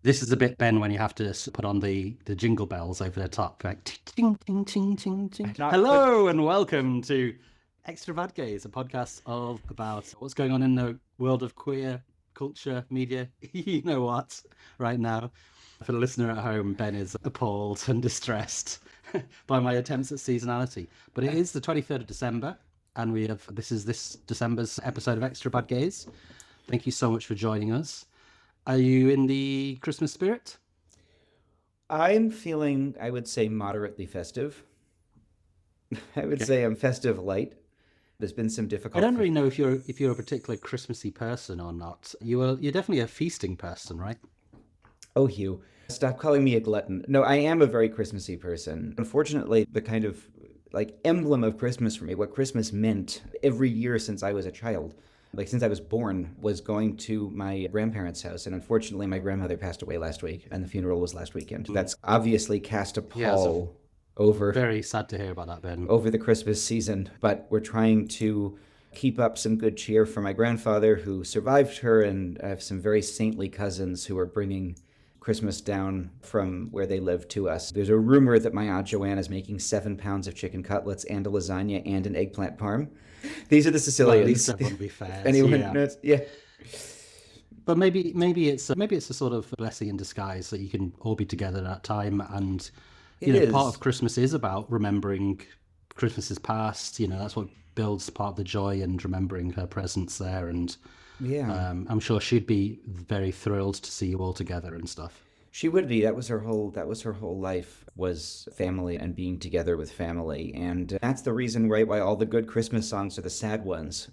This is a bit, Ben, when you have to put on the jingle bells over the top, like ting, ting, ting, ting, ting. Not put. Hello and welcome to Extra Bad Gays, a podcast of about what's going on in the world of queer culture, media. You know what? Right now, for the listener at home, Ben is appalled and distressed by my attempts at seasonality. But it is the 23rd of December, and this is this December's episode of Extra Bad Gays. Thank you so much for joining us. Are you in the Christmas spirit? I'm feeling, I would say, moderately festive. I would Okay. say I'm festive light. There's been some I difficult. don't really know if you're a particular Christmassy person or not. You're definitely a feasting person, right? Oh, Hugh, stop calling me a glutton. No, I am a very Christmassy person. Unfortunately, the kind of like emblem of Christmas for me, what Christmas meant every year since I was a child, like since I was born, was going to my grandparents' house. And unfortunately, my grandmother passed away last week, and the funeral was last weekend. Mm. That's obviously cast a Yeah, so pall over very sad to hear about that, Ben. over the Christmas season, but we're trying to keep up some good cheer for my grandfather who survived her, and I have some very saintly cousins who are bringing Christmas down from where they live to us. There's a rumor that my Aunt Joanne is making 7 pounds of chicken cutlets and a lasagna and an eggplant parm. These are the Well, at least Sicilians. everyone be If fair. anyone Yeah, knows, yeah, but maybe it's a sort of blessing in disguise that you can all be together at that time, and it part is. of Christmas is about remembering Christmas's past. That's what builds part of the joy and remembering her presence there, and Yeah. I'm sure she'd be very thrilled to see you all together and stuff. She would be. That was her whole life, was family and being together with family. And that's the reason why all the good Christmas songs are the sad ones.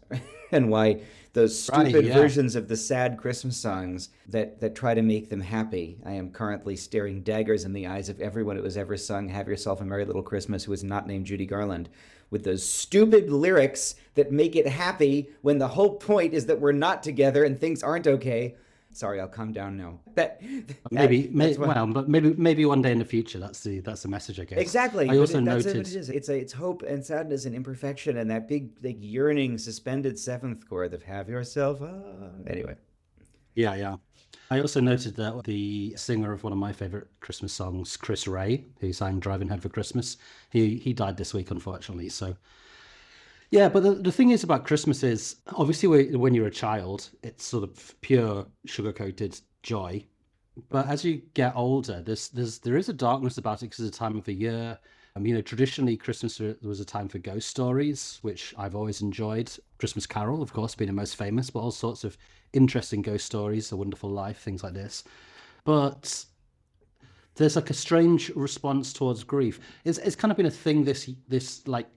And why those Right, stupid yeah. versions of the sad Christmas songs that try to make them happy. I am currently staring daggers in the eyes of everyone who has ever sung Have Yourself a Merry Little Christmas who is not named Judy Garland, with those stupid lyrics that make it happy when the whole point is that we're not together and things aren't okay. Sorry, I'll calm down now. That's what. But maybe one day in the future, that's the message, I guess. Exactly, I but also that's what noted, it is. It's hope and sadness and imperfection and that big like yearning suspended seventh chord of "Have yourself." Anyway, yeah, yeah. I also noted that the singer of one of my favorite Christmas songs, Chris Ray, who sang "Driving Home for Christmas," he died this week, unfortunately. So yeah, but the thing is about Christmas is obviously when you're a child, it's sort of pure sugar-coated joy. But as you get older, there is a darkness about it because of the time of the year. Traditionally Christmas was a time for ghost stories, which I've always enjoyed. Christmas Carol, of course, being the most famous, but all sorts of interesting ghost stories, A Wonderful Life, things like this. But there's like a strange response towards grief. It's kind of been a thing this like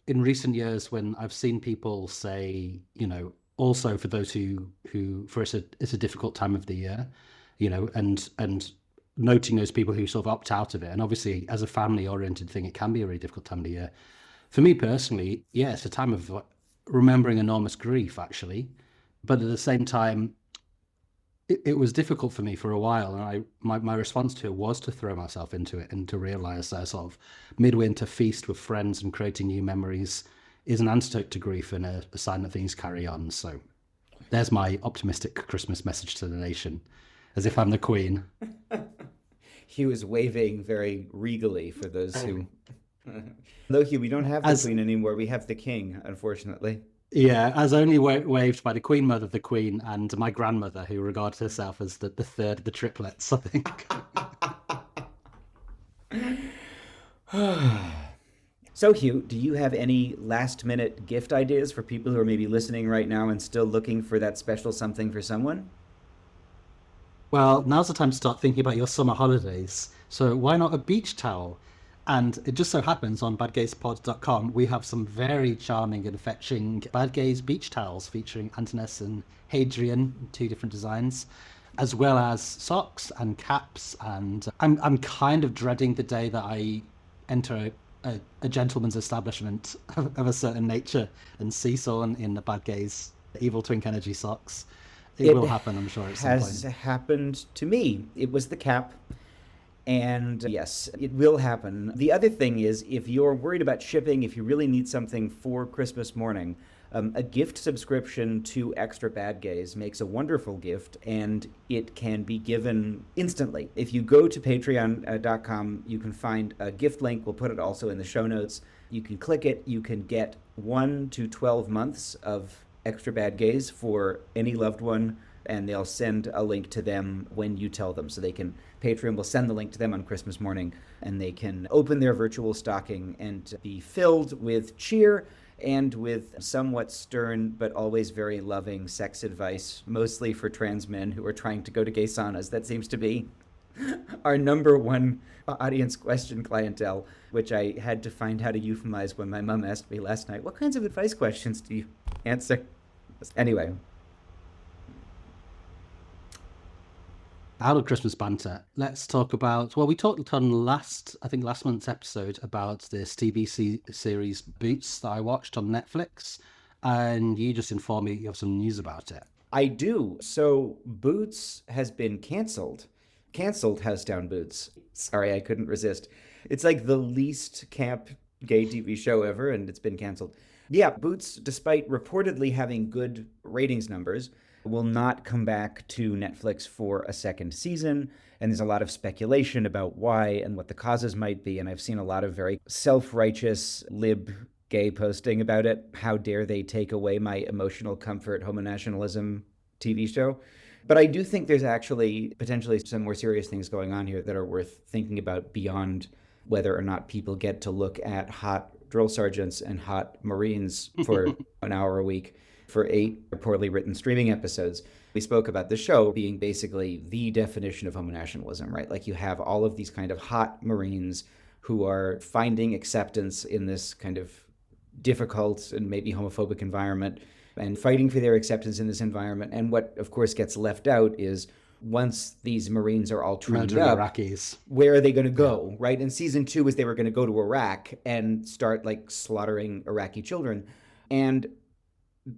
in recent years when I've seen people say, also for those who for it's a difficult time of the year, and noting those people who sort of opt out of it. And obviously, as a family oriented thing, it can be a really difficult time of the year. For me personally, yeah, it's a time of remembering enormous grief, actually. But at the same time, it was difficult for me for a while. And my response to it was to throw myself into it and to realize that sort of midwinter feast with friends and creating new memories is an antidote to grief and a sign that things carry on. So there's my optimistic Christmas message to the nation, as if I'm the Queen. he was waving very regally for those who. Though Hugh, we don't have the As queen anymore. We have the king, unfortunately. Yeah, as only waved by the Queen Mother of the Queen and my grandmother, who regards herself as the third of the triplets, I think. So, Hugh, do you have any last minute gift ideas for people who are maybe listening right now and still looking for that special something for someone? Well, now's the time to start thinking about your summer holidays. So why not a beach towel? And it just so happens on badgayspod.com we have some very charming and fetching Bad Gays beach towels featuring Antoinette and Hadrian, two different designs, as well as socks and caps. And I'm kind of dreading the day that I enter a gentleman's establishment of a certain nature and see someone in the Bad Gays Evil Twink Energy socks. It It will happen, I'm sure, at some has point. happened to me. It was the cap. And yes, it will happen. The other thing is, if you're worried about shipping, if you really need something for Christmas morning, A gift subscription to Extra Bad Gays makes a wonderful gift, and it can be given instantly. If you go to patreon.com, you can find a gift link. We'll put it also in the show notes. You can click it. You can get 1 to 12 months of Extra Bad Gays for any loved one, and they'll send a link to them when you tell them. So Patreon will send the link to them on Christmas morning, and they can open their virtual stocking and be filled with cheer and with somewhat stern but always very loving sex advice, mostly for trans men who are trying to go to gay saunas. That seems to be our number one audience question clientele, which I had to find how to euphemize when my mom asked me last night, what kinds of advice questions do you answer? Anyway. Out of Christmas banter, let's talk about, well, we talked on last month's episode about this TV series Boots that I watched on Netflix, and you just informed me you have some news about it. I do. So Boots has been canceled. Canceled House Down Boots. Sorry, I couldn't resist. It's like the least camp gay TV show ever, and it's been canceled. Yeah, Boots, despite reportedly having good ratings numbers, will not come back to Netflix for a second season. And there's a lot of speculation about why and what the causes might be. And I've seen a lot of very self-righteous lib gay posting about it. How dare they take away my emotional comfort homonationalism TV show? But I do think there's actually potentially some more serious things going on here that are worth thinking about beyond whether or not people get to look at hot drill sergeants and hot Marines for an hour a week for 8 poorly written streaming episodes. We spoke about the show being basically the definition of homonationalism, right? Like you have all of these kind of hot Marines who are finding acceptance in this kind of difficult and maybe homophobic environment and fighting for their acceptance in this environment. And what, of course, gets left out is once these Marines are all trained up, Iraqis. Where are they going to go, right? And season 2 was they were going to go to Iraq and start like slaughtering Iraqi children. And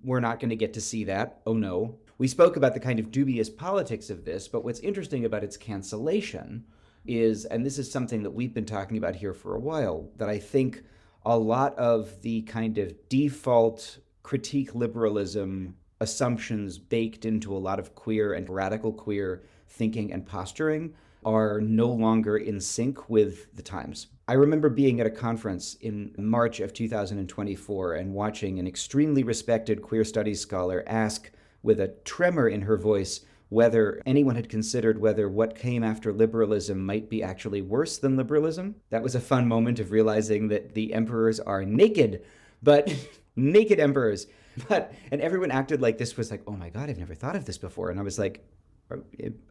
we're not going to get to see that. Oh no. We spoke about the kind of dubious politics of this, but what's interesting about its cancellation is, and this is something that we've been talking about here for a while, that I think a lot of the kind of default critique liberalism assumptions baked into a lot of queer and radical queer thinking and posturing are no longer in sync with the times. I remember being at a conference in March of 2024 and watching an extremely respected queer studies scholar ask with a tremor in her voice whether anyone had considered whether what came after liberalism might be actually worse than liberalism. That was a fun moment of realizing that the emperors are naked, but naked emperors. And everyone acted like this was like, oh my God, I've never thought of this before. And I was like,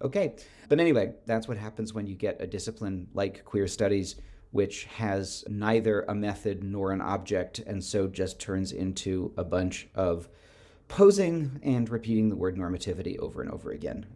okay. But anyway, that's what happens when you get a discipline like queer studies, which has neither a method nor an object, and so just turns into a bunch of posing and repeating the word normativity over and over again.